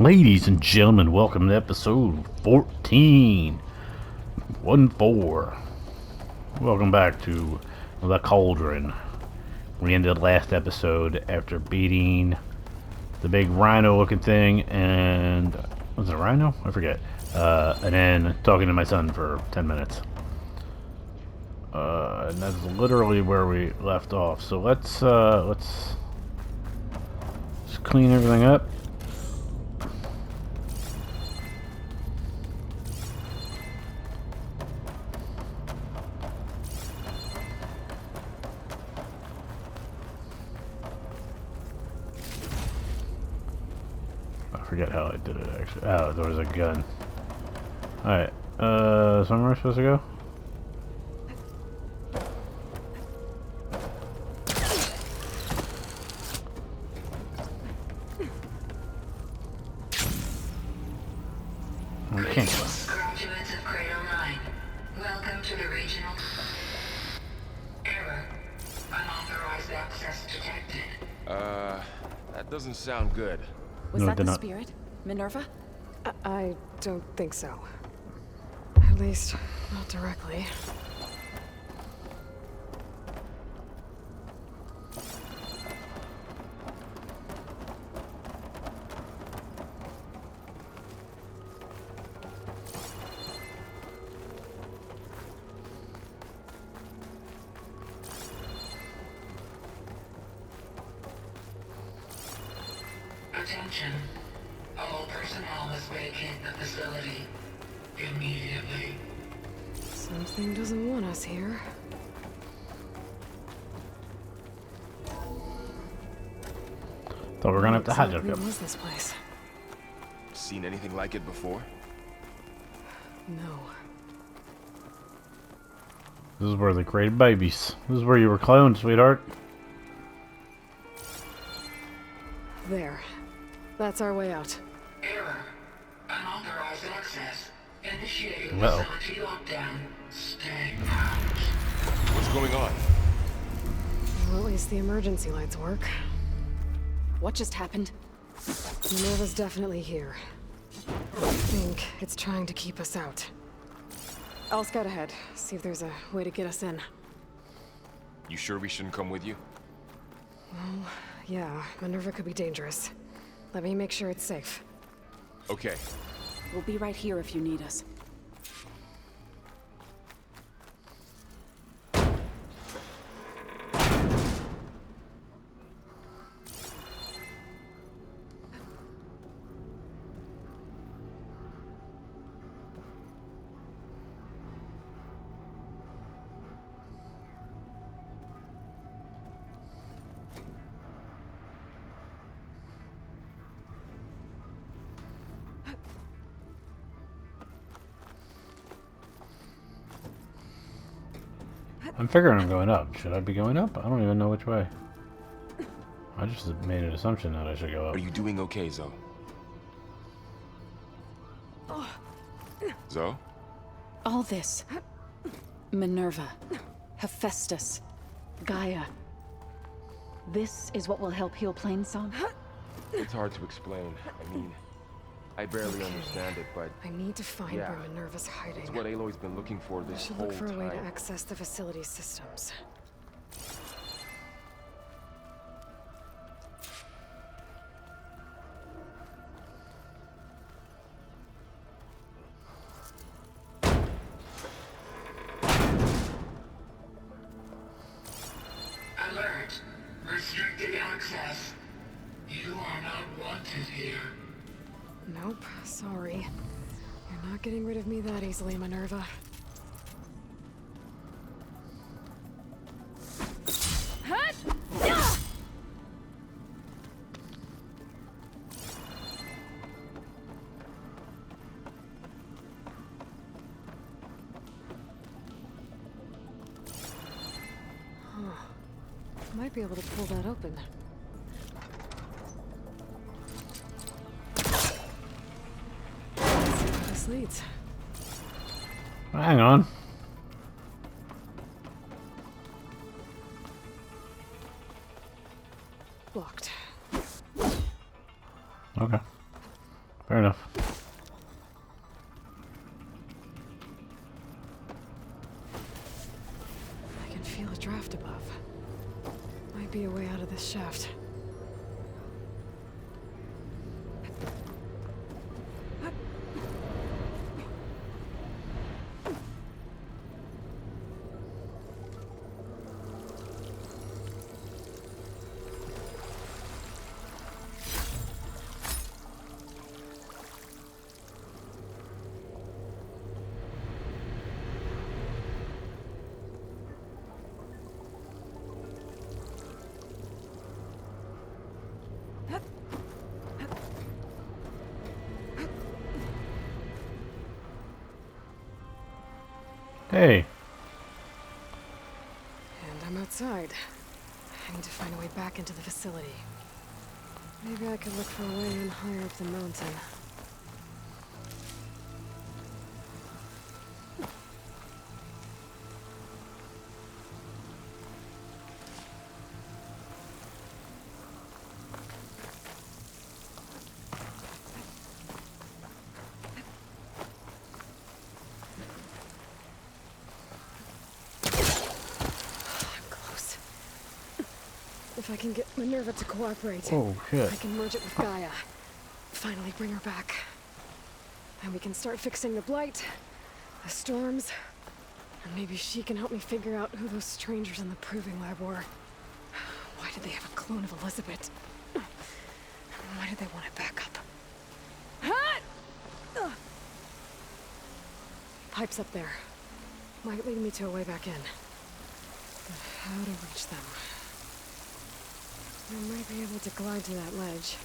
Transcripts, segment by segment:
Ladies and gentlemen, welcome to episode 14. 1-4. Welcome back to the Cauldron. We ended last episode after beating the big rhino looking thing and... was it a rhino? I forget. And then talking to my son for 10 minutes. And that's literally where we left off. So let's just clean everything up. I forget how I did it actually. Oh, there was a gun. Alright, so where am I supposed to go? Okay. Graduates of Cradle 9, welcome to the regional... Error. Unauthorized access detected. That doesn't sound good. Was No, it that did the not. spirit? Minerva? I don't think so. At least, not directly. Attention. All personnel must vacate the facility immediately. Something doesn't want us here. Thought we were gonna have to What hijack exactly him. was this place? Seen anything like it before? No. This is where they created babies. This is where you were cloned, sweetheart. There. That's our way out. Error. Unauthorized access. Initiating Uh-oh. facility lockdown. Stay out. What's going on? Well, at least the emergency lights work. What just happened? Minerva's definitely here. I think it's trying to keep us out. I'll scout ahead, see if there's a way to get us in. You sure we shouldn't come with you? Yeah, Minerva could be dangerous. Let me make sure it's safe. Okay. We'll be right here if you need us. I'm figuring I'm going up. Should I be going up? I don't even know which way. I just made an assumption that I should go up. Are you doing okay, Zoe? Zoe? All this. Minerva. Hephaestus. Gaia. This is what will help heal Plainsong? It's hard to explain. I mean, I barely understand it, but I need to find Yeah. where Minerva's hiding. it's what Aloy's been looking for I this should whole look for a way to time. access the facility's systems. Alert. Restricted access. You are not wanted here. Nope, sorry. You're not getting rid of me that easily, Minerva. Might be able to pull that open. Let's see where this leads. Hang on. Blocked. Okay. Fair enough. I can feel a draft above. Might be a way out of this shaft. Hey. And I'm outside. I need to find a way back into the facility. Maybe I could look for a way in higher up the mountain. Close. If I can get Minerva to cooperate, Oh, shit. I can merge it with Gaia. Finally bring her back. Then we can start fixing the blight, the storms, and maybe she can help me figure out who those strangers in the proving lab were. Why did they have a clone of Elizabeth? And why did they want it back up? Pipes up there. Might lead me to a way back in. But how to reach them? I might be able to glide to that ledge.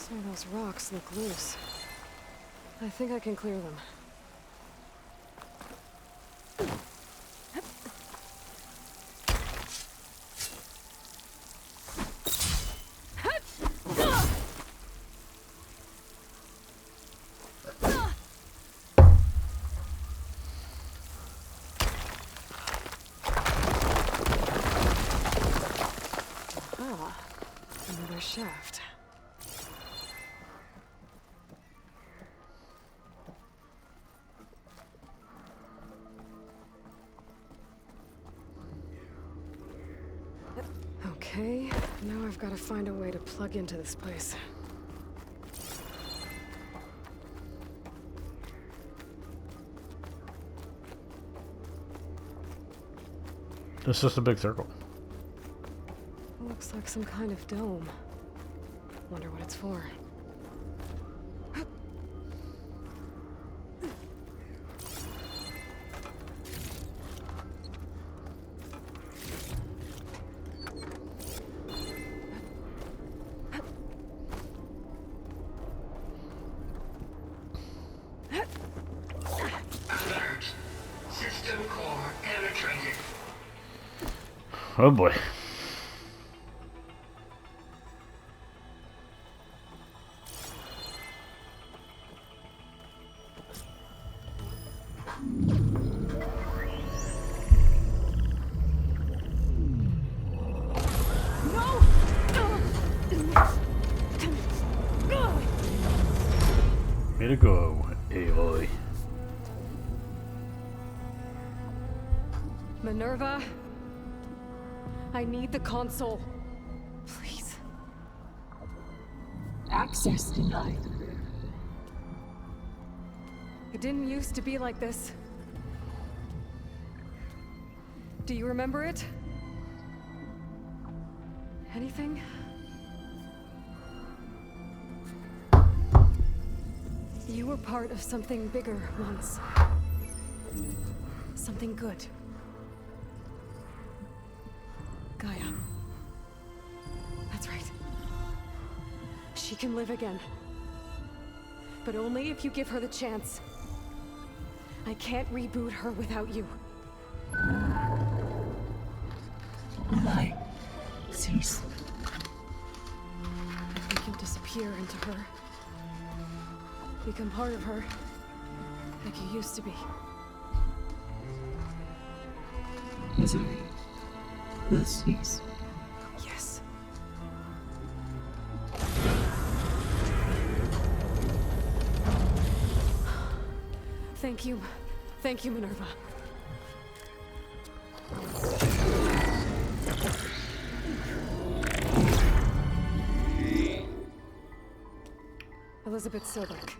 So those rocks look loose. I think I can clear them. Ah, another shaft. Okay, now I've got to find a way to plug into this place. It's just a big circle. Looks like some kind of dome. Wonder what it's for. Alert. System core penetrated. Oh boy. Way to go, Aloy. Minerva? I need the console. Please. Access denied. It didn't used to be like this. Do you remember it? Anything? You were part of something bigger once. Something good. Gaia. That's right. She can live again. But only if you give her the chance. I can't reboot her without you. Why? Cease. I think you'll disappear into her. Become part of her. Like you used to be. Misery. The cease. Yes. Thank you. Thank you, Minerva. Elizabeth Sobek.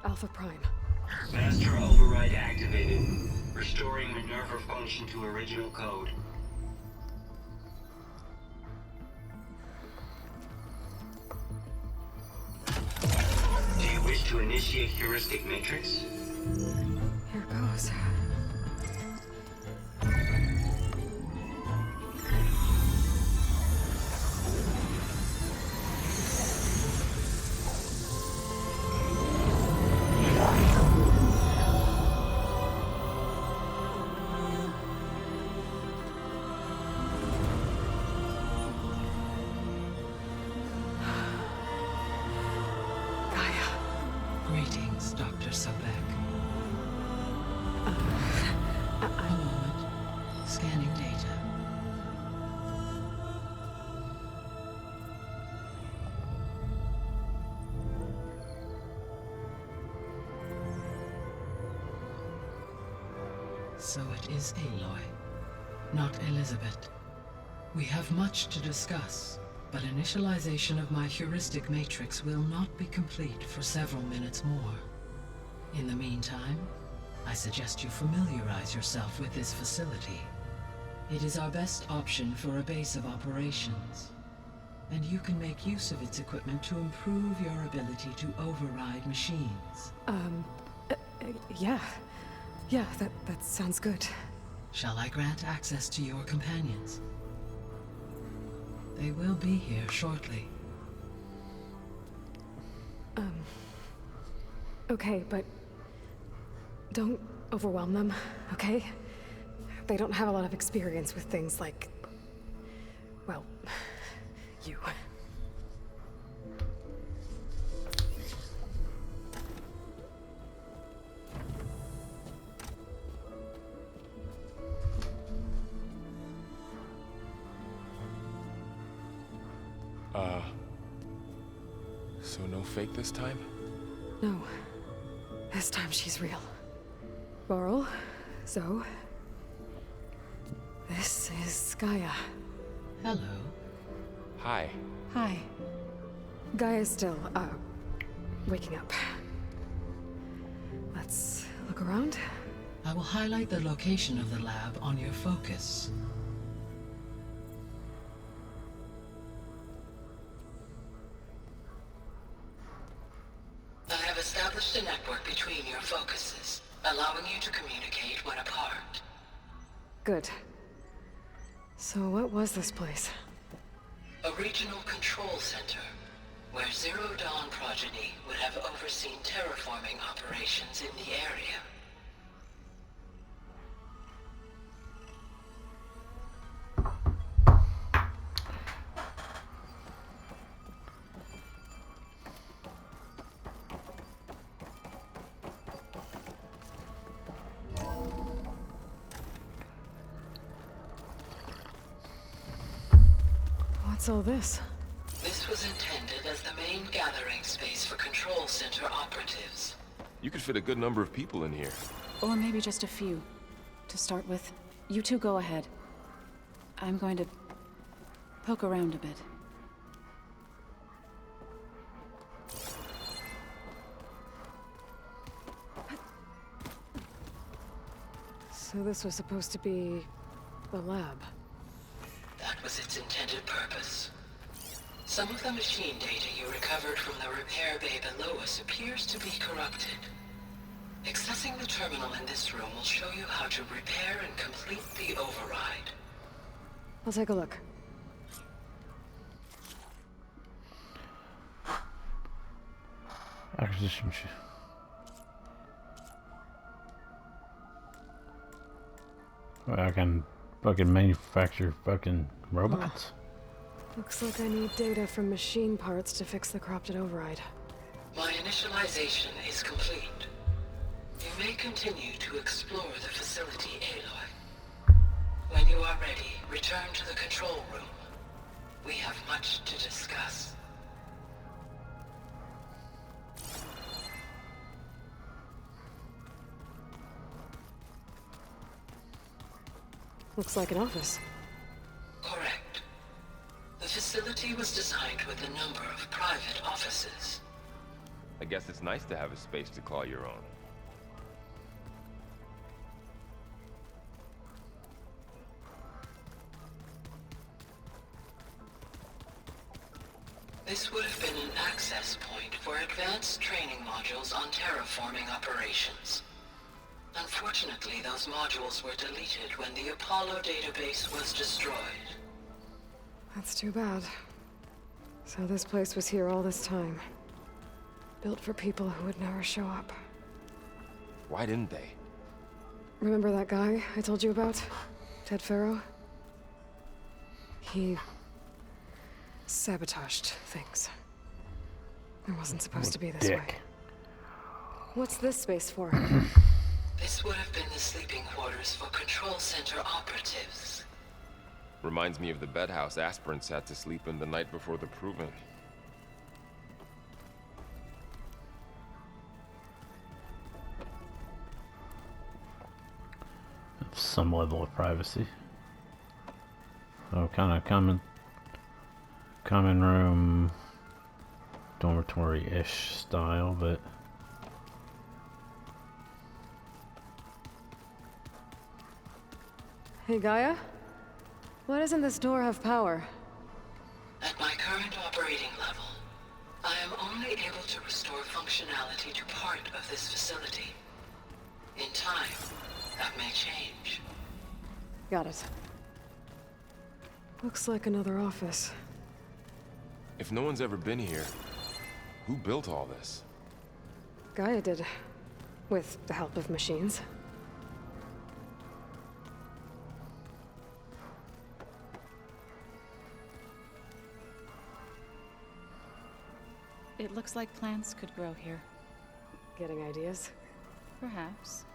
Alpha Prime. Master override activated. Restoring Minerva function to original code. Do you wish to initiate heuristic matrix? Here goes. Greetings, Dr. Sobek. A moment. Scanning data. So it is Aloy, not Elizabeth. We have much to discuss, but initialization of my heuristic matrix will not be complete for several minutes more. In the meantime, I suggest you familiarize yourself with this facility. It is our best option for a base of operations, and you can make use of its equipment to improve your ability to override machines. Yeah. Yeah, that sounds good. Shall I grant access to your companions? They will be here shortly. Okay, but don't overwhelm them, okay? They don't have a lot of experience with things like, well, you. So no fake this time? No. This time she's real. Laurel, Zoe. This is Gaia. Hello. Hi. Hi. Gaia's still, waking up. Let's look around. I will highlight the location of the lab on your focus. I have established a network between your focuses, allowing you to communicate when apart. Good. So what was this place? A regional control center, where Zero Dawn progeny would have overseen terraforming operations in the area. What's all this? This was intended as the main gathering space for control center operatives. You could fit a good number of people in here. Or maybe just a few. To start with, you two go ahead. I'm going to poke around a bit. So this was supposed to be the lab. That was its intended purpose. Some of the machine data you recovered from the repair bay below us appears to be corrupted. Accessing the terminal in this room will show you how to repair and complete the override. I'll take a look. Acquisition. I can fucking manufacture fucking robots. Looks like I need data from machine parts to fix the corrupted override. My initialization is complete. You may continue to explore the facility, Aloy. When you are ready, return to the control room. We have much to discuss. Looks like an office. Correct. The facility was designed with a number of private offices. I guess it's nice to have a space to call your own. This would have been an access point for advanced training modules on terraforming operations. Unfortunately, those modules were deleted when the Apollo database was destroyed. That's too bad. So this place was here all this time. Built for people who would never show up. Why didn't they? Remember that guy I told you about? Ted Farrow? He sabotaged things. It wasn't supposed to be this way. What's this space for? This would have been the sleeping quarters for Control Center operatives. Reminds me of the bedhouse aspirants had to sleep in the night before the proving. Some level of privacy. Oh, kind of common room, dormitory-ish style, but Hey, Gaia? Why doesn't this door have power? At my current operating level, I am only able to restore functionality to part of this facility. In time, that may change. Got it. Looks like another office. If no one's ever been here, who built all this? Gaia did. With the help of machines. It looks like plants could grow here. Getting ideas? Perhaps.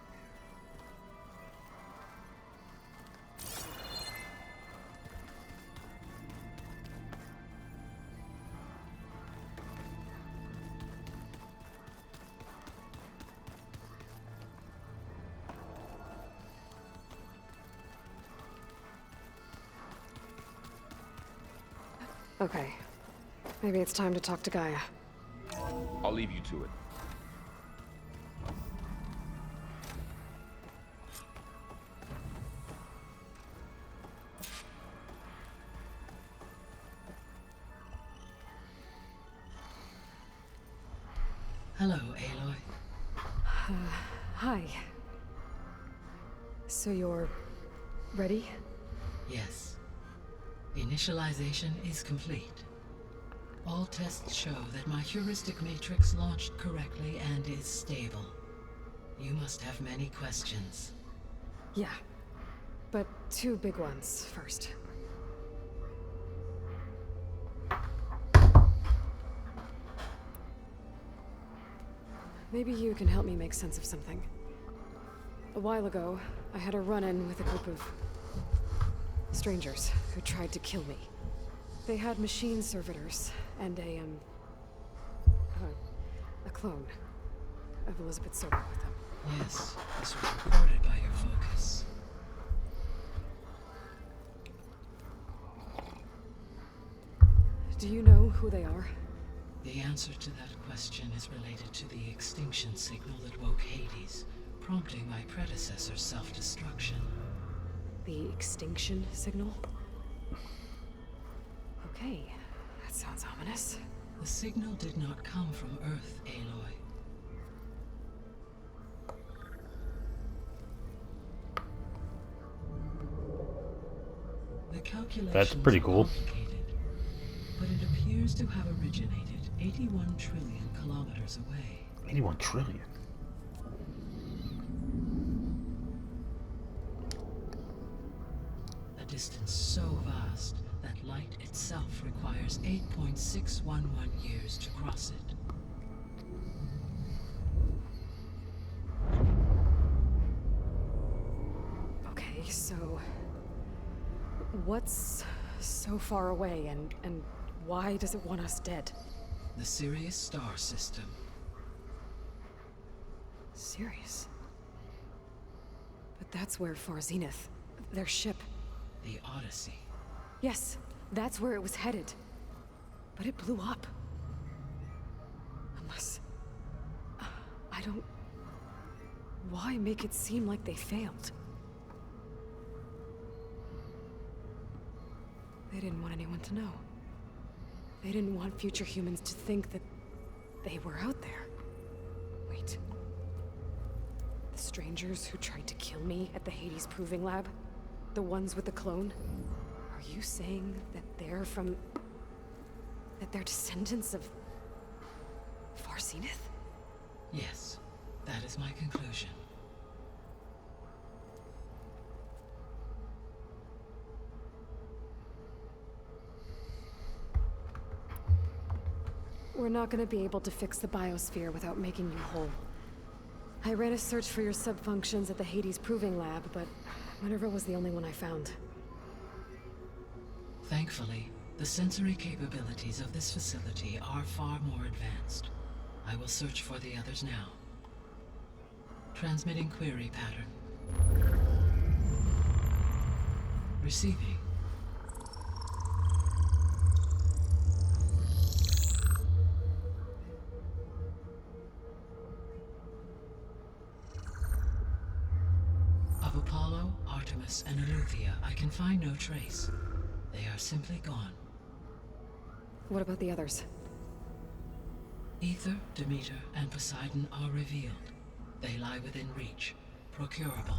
Okay. Maybe it's time to talk to Gaia. I'll leave you to it. Hello, Aloy. Hi. So you're ready? Yes. Initialization is complete. All tests show that my heuristic matrix launched correctly and is stable. You must have many questions. Yeah. But two big ones first. Maybe you can help me make sense of something. A while ago, I had a run-in with a group of strangers who tried to kill me. They had machine servitors and a clone of Elizabeth Sober with them. Yes, this was recorded by your focus. Do you know who they are? The answer to that question is related to the extinction signal that woke Hades, prompting my predecessor's self-destruction. The extinction signal? Okay, that sounds ominous. The signal did not come from Earth, Aloy. calculations That's pretty are cool. complicated, but it appears to have originated 81 trillion kilometers away. 81 trillion. A distance so vast that light itself requires 8.611 years to cross it. Okay, so what's so far away and why does it want us dead? The Sirius star system. Sirius? But that's where Far Zenith, their ship. The Odyssey. Yes, that's where it was headed. But it blew up. Unless... I don't... Why make it seem like they failed? They didn't want anyone to know. They didn't want future humans to think that they were out there. Wait. The strangers who tried to kill me at the Hades Proving Lab? The ones with the clone? Are you saying that they're from... that they're descendants of... Far Zenith? Yes, that is my conclusion. We're not gonna be able to fix the biosphere without making you whole. I ran a search for your subfunctions at the Hades Proving Lab, but Minerva was the only one I found. Thankfully, the sensory capabilities of this facility are far more advanced. I will search for the others now. Transmitting query pattern. Receiving. Of Apollo, Artemis, and Eleuthia, I can find no trace. They are simply gone. What about the others? Ether, Demeter, and Poseidon are revealed. They lie within reach, procurable.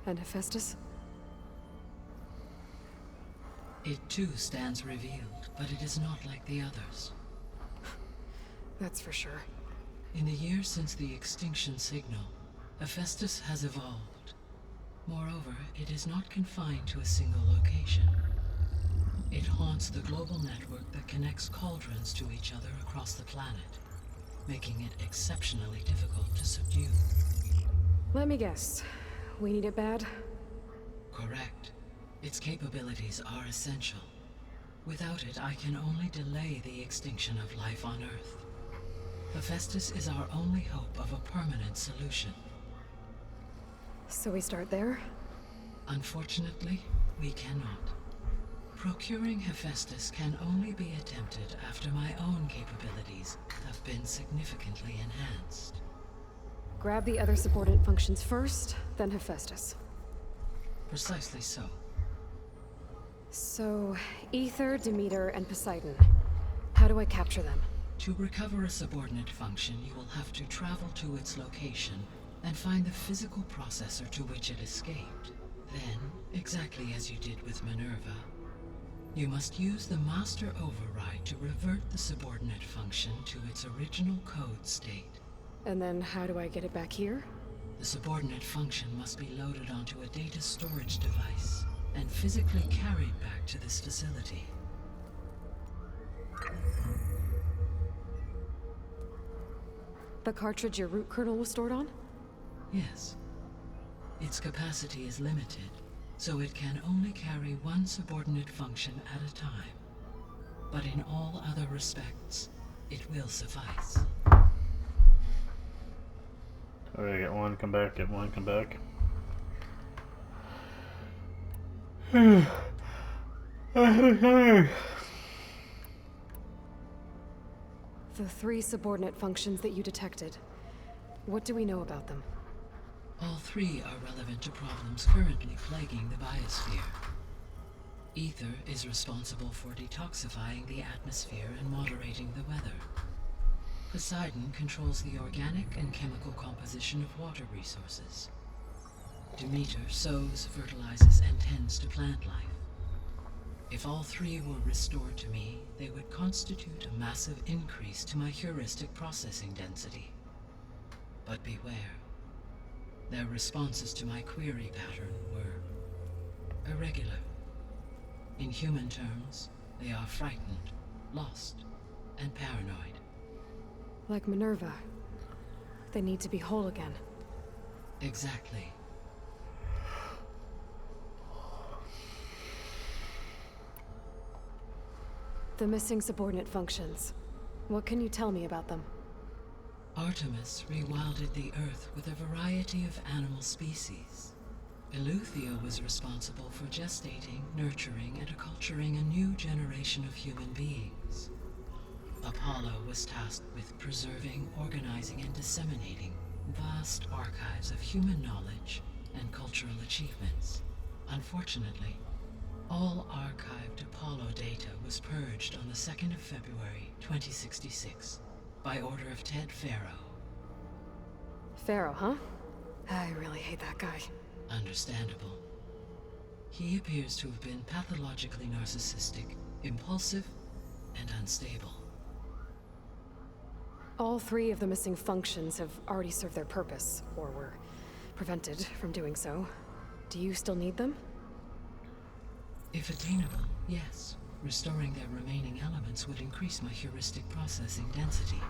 And Hephaestus? It too stands revealed, but it is not like the others. That's for sure. In the years since the extinction signal, Hephaestus has evolved. Moreover, it is not confined to a single location. It haunts the global network that connects cauldrons to each other across the planet, making it exceptionally difficult to subdue. Let me guess. We need it bad? Correct. Its capabilities are essential. Without it, I can only delay the extinction of life on Earth. Hephaestus is our only hope of a permanent solution. So we start there? Unfortunately, we cannot. Procuring Hephaestus can only be attempted after my own capabilities have been significantly enhanced. Grab the other subordinate functions first, then Hephaestus. Precisely so. So, Ether, Demeter, and Poseidon. How do I capture them? To recover a subordinate function, you will have to travel to its location and find the physical processor to which it escaped. Then, exactly as you did with Minerva, you must use the master override to revert the subordinate function to its original code state. And then how do I get it back here? The subordinate function must be loaded onto a data storage device and physically carried back to this facility. The cartridge your root kernel was stored on? Yes. Its capacity is limited, so it can only carry one subordinate function at a time. But in all other respects, it will suffice. Alright, get one, come back, get one, come back. The 3 subordinate functions that you detected. What do we know about them? All 3 are relevant to problems currently plaguing the biosphere. Ether is responsible for detoxifying the atmosphere and moderating the weather. Poseidon controls the organic and chemical composition of water resources. Demeter sows, fertilizes, and tends to plant life. If all three were restored to me, they would constitute a massive increase to my heuristic processing density. But beware. Their responses to my query pattern were irregular. In human terms, they are frightened, lost, and paranoid. Like Minerva. They need to be whole again. Exactly. The missing subordinate functions. What can you tell me about them? Artemis rewilded the Earth with a variety of animal species. Eleuthia was responsible for gestating, nurturing, and acculturating a new generation of human beings. Apollo was tasked with preserving, organizing, and disseminating vast archives of human knowledge and cultural achievements. Unfortunately, all archived Apollo data was purged on the 2nd of February, 2066, by order of Ted Faro. Pharaoh, huh? I really hate that guy. Understandable. He appears to have been pathologically narcissistic, impulsive, and unstable. All three of the missing functions have already served their purpose, or were prevented from doing so. Do you still need them? If attainable, yes. Restoring their remaining elements would increase my heuristic processing density.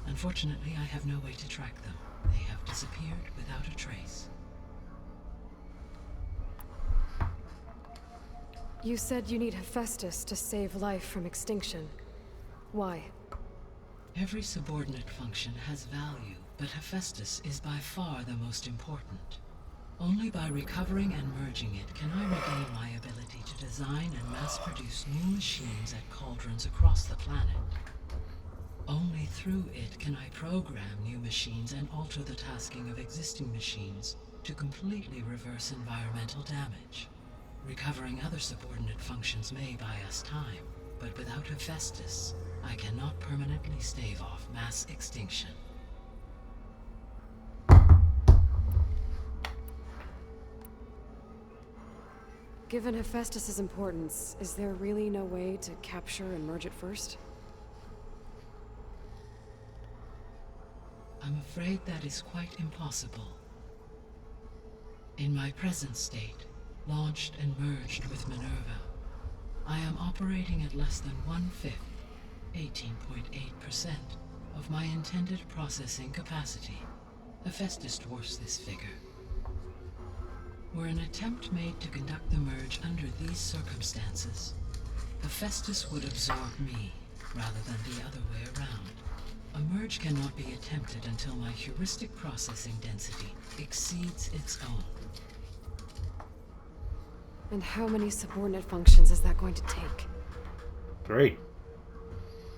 Unfortunately, I have no way to track them. They have disappeared without a trace. You said you need Hephaestus to save life from extinction. Why? Every subordinate function has value, but Hephaestus is by far the most important. Only by recovering and merging it can I regain my ability to design and mass-produce new machines at cauldrons across the planet. Only through it can I program new machines and alter the tasking of existing machines to completely reverse environmental damage. Recovering other subordinate functions may buy us time, but without Hephaestus, I cannot permanently stave off mass extinction. Given Hephaestus's importance, is there really no way to capture and merge it first? I'm afraid that is quite impossible. In my present state, launched and merged with Minerva, I am operating at less than 1/5, 18.8%, of my intended processing capacity. Hephaestus dwarfs this figure. Were an attempt made to conduct the merge under these circumstances, Hephaestus would absorb me, rather than the other way around. A merge cannot be attempted until my heuristic processing density exceeds its own. And how many subordinate functions is that going to take? 3.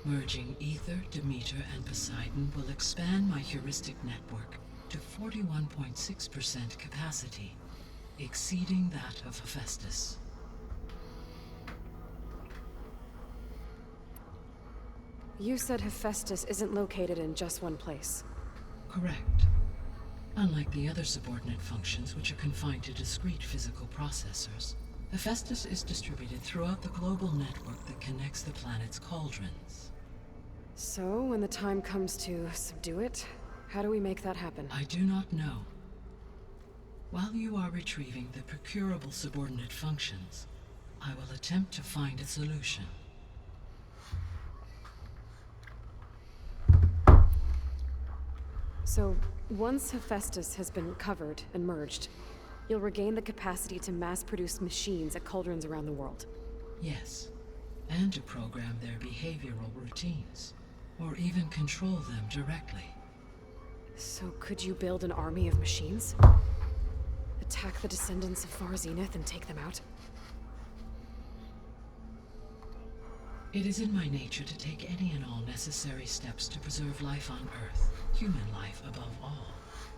Merging Ether, Demeter, and Poseidon will expand my heuristic network to 41.6% capacity, exceeding that of Hephaestus. You said Hephaestus isn't located in just one place. Correct. Unlike the other subordinate functions, which are confined to discrete physical processors, Hephaestus is distributed throughout the global network that connects the planet's cauldrons. So, when the time comes to subdue it, how do we make that happen? I do not know. While you are retrieving the procurable subordinate functions, I will attempt to find a solution. So, once Hephaestus has been covered and merged, you'll regain the capacity to mass-produce machines at cauldrons around the world. Yes, and to program their behavioral routines, or even control them directly. So could you build an army of machines? Attack the descendants of Far Zenith and take them out? It is in my nature to take any and all necessary steps to preserve life on Earth, human life above all.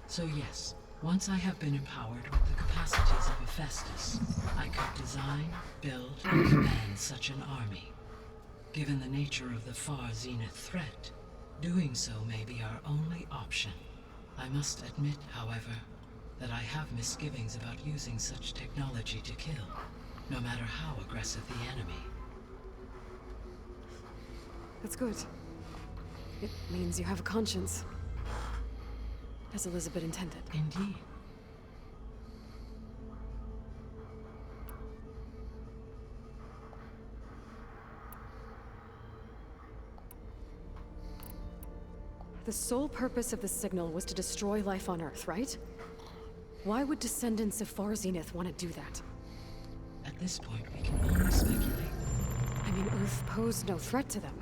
So yes, once I have been empowered with the capacities of Hephaestus, I could design, build, and command such an army. Given the nature of the Far Zenith threat, Doing so may be our only option. I must admit, however, that I have misgivings about using such technology to kill, no matter how aggressive the enemy. That's good. It means you have a conscience. As Elizabeth intended. Indeed. The sole purpose of the signal was to destroy life on Earth, right? Why would descendants of Far Zenith want to do that? At this point, we can only speculate. I mean, Earth posed no threat to them.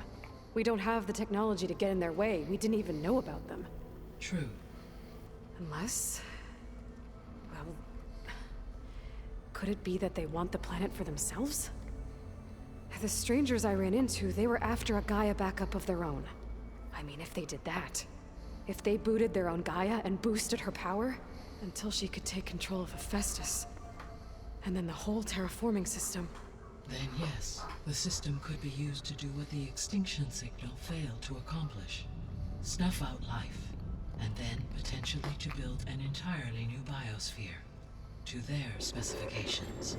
We don't have the technology to get in their way. We didn't even know about them. True. Unless... well... could it be that they want the planet for themselves? The strangers I ran into, they were after a Gaia backup of their own. I mean, if they did that... if they booted their own Gaia and boosted her power... until she could take control of Hephaestus... and then the whole terraforming system... Then yes, the system could be used to do what the extinction signal failed to accomplish. Snuff out life, and then potentially to build an entirely new biosphere. To their specifications.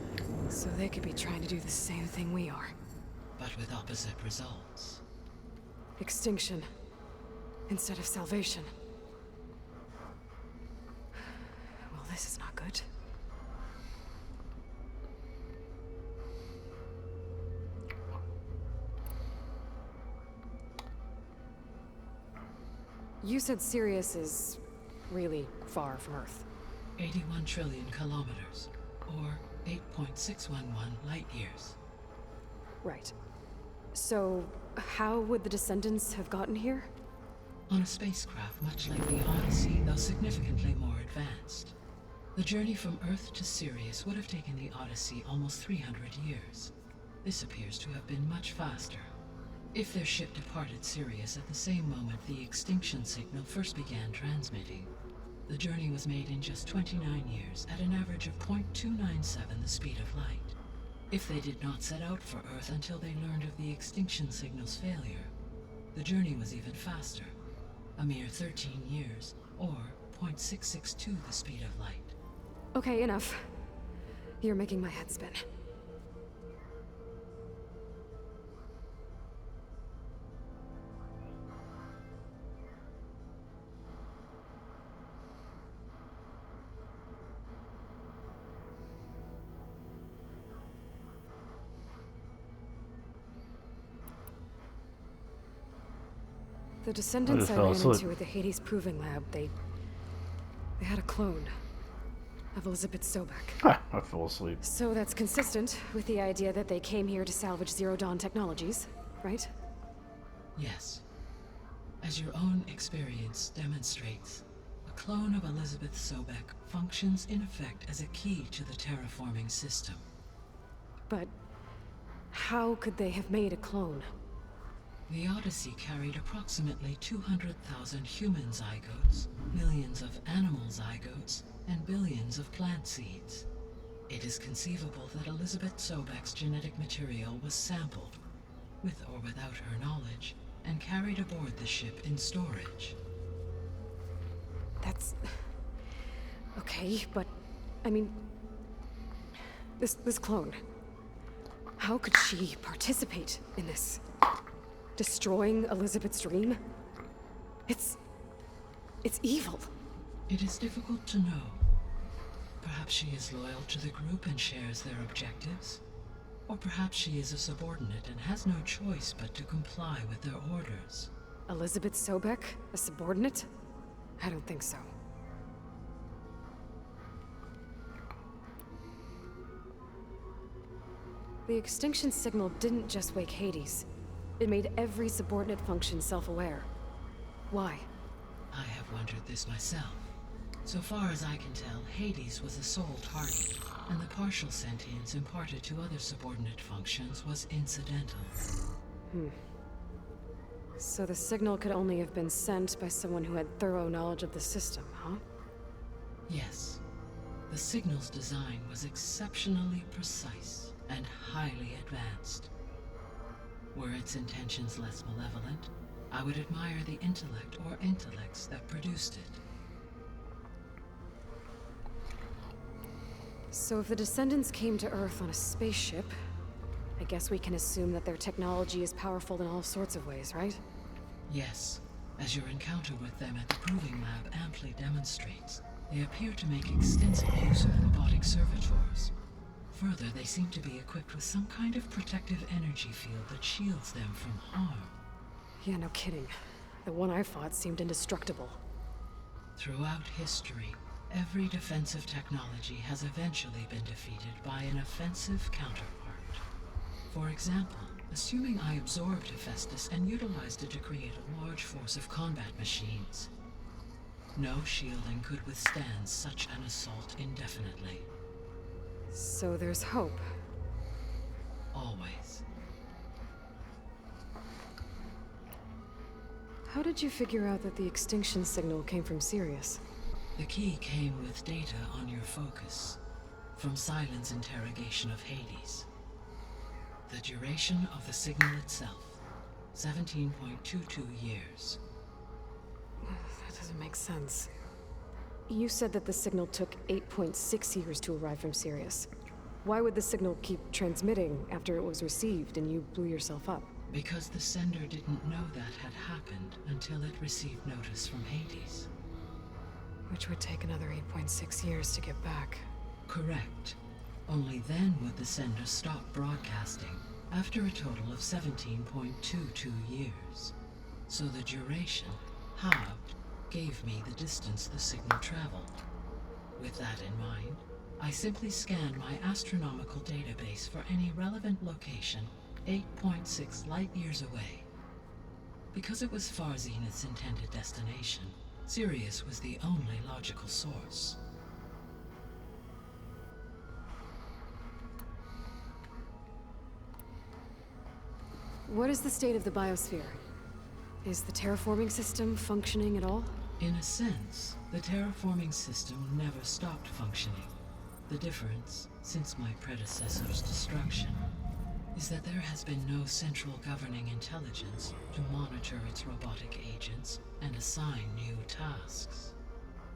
So they could be trying to do the same thing we are. But with opposite results. Extinction. Instead of salvation. Well, this is not good. You said Sirius is really far from Earth. 81 trillion kilometers, or 8.611 light years. Right. So, how would the descendants have gotten here? On a spacecraft much like the Odyssey, though significantly more advanced. The journey from Earth to Sirius would have taken the Odyssey almost 300 years. This appears to have been much faster. If their ship departed Sirius at the same moment the extinction signal first began transmitting, the journey was made in just 29 years at an average of 0.297 the speed of light. If they did not set out for Earth until they learned of the extinction signal's failure, the journey was even faster, a mere 13 years, or 0.662 the speed of light. Okay, enough. You're making my head spin. The descendants I fell ran asleep. into at the Hades Proving Lab, they had a clone of Elizabeth Sobek. Ha, I fell asleep. So that's consistent with the idea that they came here to salvage Zero Dawn technologies, right? Yes. As your own experience demonstrates, a clone of Elizabeth Sobek functions in effect as a key to the terraforming system. But how could they have made a clone? The Odyssey carried approximately 200,000 human zygotes, millions of animal zygotes, and billions of plant seeds. It is conceivable that Elizabeth Sobek's genetic material was sampled, with or without her knowledge, and carried aboard the ship in storage. That's... okay, but... I mean... This clone... how could she participate in this? Destroying Elizabeth's dream? It's evil. It is difficult to know. Perhaps she is loyal to the group and shares their objectives. Or perhaps she is a subordinate and has no choice but to comply with their orders. Elizabeth Sobek? A subordinate? I don't think so. The extinction signal didn't just wake Hades. It made every subordinate function self-aware. Why? I have wondered this myself. So far as I can tell, Hades was the sole target, and the partial sentience imparted to other subordinate functions was incidental. So the signal could only have been sent by someone who had thorough knowledge of the system, huh? Yes. The signal's design was exceptionally precise and highly advanced. Were its intentions less malevolent, I would admire the intellect or intellects that produced it. So if the Descendants came to Earth on a spaceship, I guess we can assume that their technology is powerful in all sorts of ways, right? Yes, as your encounter with them at the Proving Lab amply demonstrates, they appear to make extensive use of robotic servitors. Further, they seem to be equipped with some kind of protective energy field that shields them from harm. Yeah, no kidding. The one I fought seemed indestructible. Throughout history, every defensive technology has eventually been defeated by an offensive counterpart. For example, assuming I absorbed Hephaestus and utilized it to create a large force of combat machines. No shielding could withstand such an assault indefinitely. So there's hope. Always. How did you figure out that the extinction signal came from Sirius? The key came with data on your focus, from Silent's interrogation of Hades. The duration of the signal itself, 17.22 years. That doesn't make sense. You said that the signal took 8.6 years to arrive from Sirius. Why would the signal keep transmitting after it was received and you blew yourself up? Because the sender didn't know that had happened until it received notice from Hades. Which would take another 8.6 years to get back. Correct. Only then would the sender stop broadcasting, after a total of 17.22 years. So the duration, halved, gave me the distance the signal traveled. With that in mind, I simply scanned my astronomical database for any relevant location 8.6 light-years away. Because it was far Zenith's intended destination, Sirius was the only logical source. What is the state of the biosphere? Is the terraforming system functioning at all? In a sense, the terraforming system never stopped functioning. The difference, since my predecessor's destruction, is that there has been no central governing intelligence to monitor its robotic agents and assign new tasks.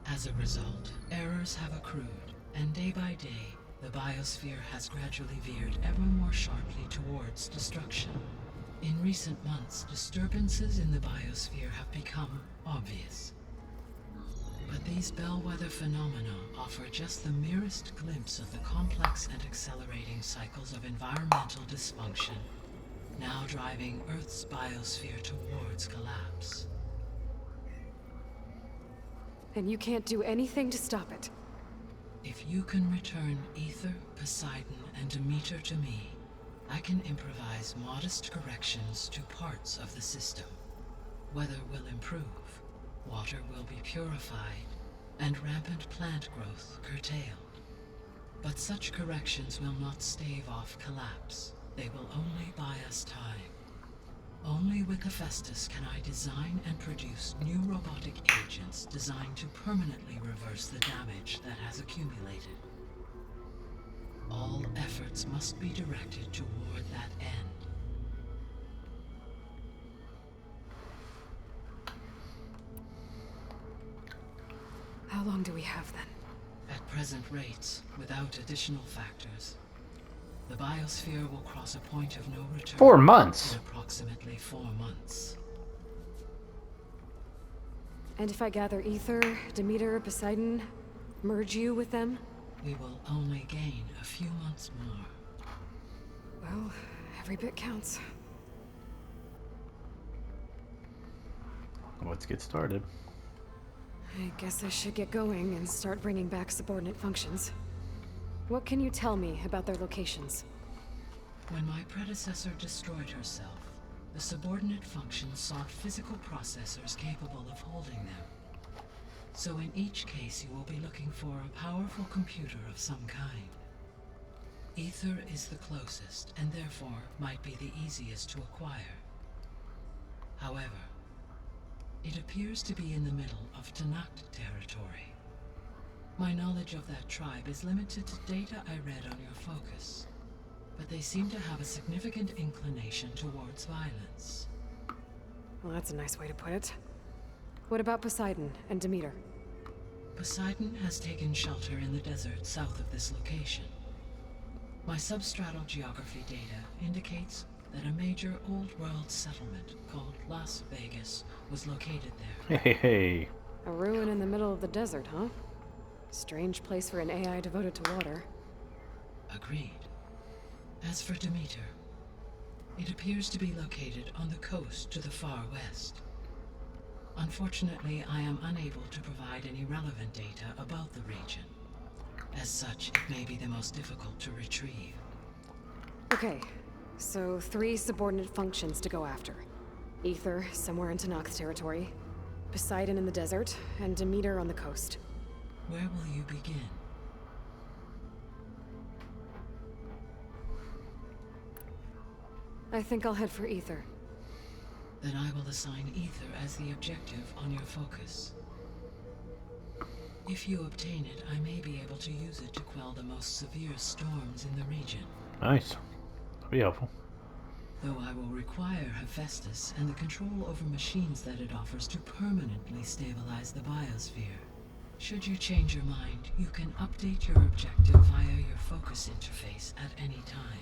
As a result, errors have accrued, and day by day, the biosphere has gradually veered ever more sharply towards destruction. In recent months, disturbances in the biosphere have become obvious. But these bellwether phenomena offer just the merest glimpse of the complex and accelerating cycles of environmental dysfunction, now driving Earth's biosphere towards collapse. And you can't do anything to stop it? If you can return Aether, Poseidon, and Demeter to me, I can improvise modest corrections to parts of the system. Weather will improve, water will be purified, and rampant plant growth curtailed. But such corrections will not stave off collapse. They will only buy us time. Only with Hephaestus can I design and produce new robotic agents designed to permanently reverse the damage that has accumulated. All efforts must be directed toward that end. How long do we have then? At present rates, without additional factors, the biosphere will cross a point of no return 4 months. in approximately 4 months. And if I gather Aether, Demeter, Poseidon, merge you with them? We will only gain a few months more. Well, every bit counts. Let's get started. I guess I should get going and start bringing back subordinate functions. What can you tell me about their locations? When my predecessor destroyed herself, the subordinate functions sought physical processors capable of holding them. So in each case you will be looking for a powerful computer of some kind. Aether is the closest, and therefore might be the easiest to acquire. However, it appears to be in the middle of Tenakth territory. My knowledge of that tribe is limited to data I read on your focus, but they seem to have a significant inclination towards violence. Well, that's a nice way to put it. What about Poseidon and Demeter? Poseidon has taken shelter in the desert south of this location. My substratal geography data indicates that a major old-world settlement called Las Vegas was located there. Hey. A ruin in the middle of the desert, huh? Strange place for an AI devoted to water. Agreed. As for Demeter, it appears to be located on the coast to the far west. Unfortunately, I am unable to provide any relevant data about the region. As such, it may be the most difficult to retrieve. Okay, so 3 subordinate functions to go after. Aether, somewhere in Tenakth territory. Poseidon in the desert, and Demeter on the coast. Where will you begin? I think I'll head for Aether. Then I will assign Aether as the objective on your focus. If you obtain it, I may be able to use it to quell the most severe storms in the region. Nice. That'll be helpful. Though I will require Hephaestus and the control over machines that it offers to permanently stabilize the biosphere. Should you change your mind, you can update your objective via your focus interface at any time.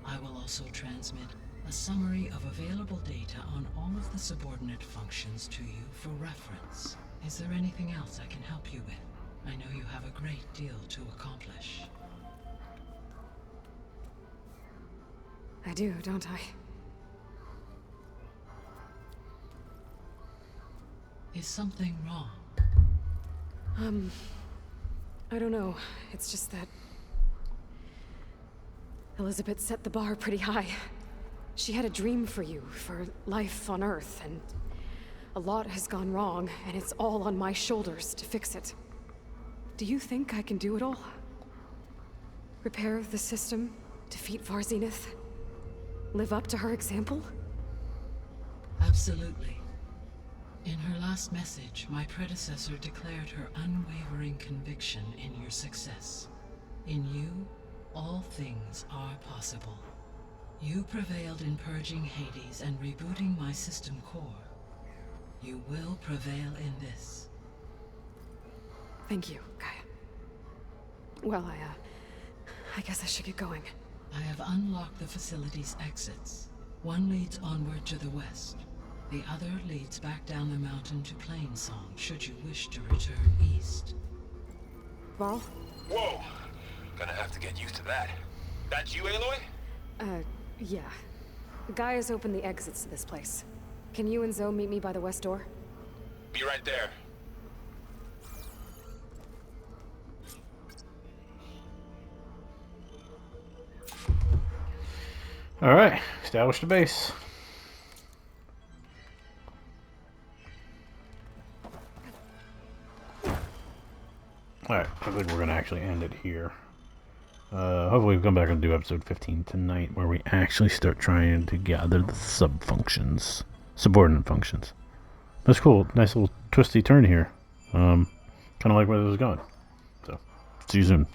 I will also transmit a summary of available data on all of the subordinate functions to you for reference. Is there anything else I can help you with? I know you have a great deal to accomplish. I do, don't I? Is something wrong? I don't know. It's just that Elizabeth set the bar pretty high. She had a dream for you, for life on Earth, and a lot has gone wrong, and it's all on my shoulders to fix it. Do you think I can do it all? Repair the system, defeat Varzinith, live up to her example? Absolutely. In her last message, my predecessor declared her unwavering conviction in your success. In you, all things are possible. You prevailed in purging Hades and rebooting my system core. You will prevail in this. Thank you, Gaia. Well, I guess I should get going. I have unlocked the facility's exits. One leads onward to the west. The other leads back down the mountain to Plainsong, should you wish to return east. Varl? Whoa! Gonna have to get used to that. That's you, Aloy? Yeah. Gaia's opened the exits to this place. Can you and Zoe meet me by the west door? Be right there. Alright, establish the base. Alright, I think we're going to actually end it here. Hopefully we'll come back and do episode 15 tonight, where we actually start trying to gather the sub-functions. Subordinate functions. That's cool. Nice little twisty turn here. Kind of like where this is going. So, see you soon.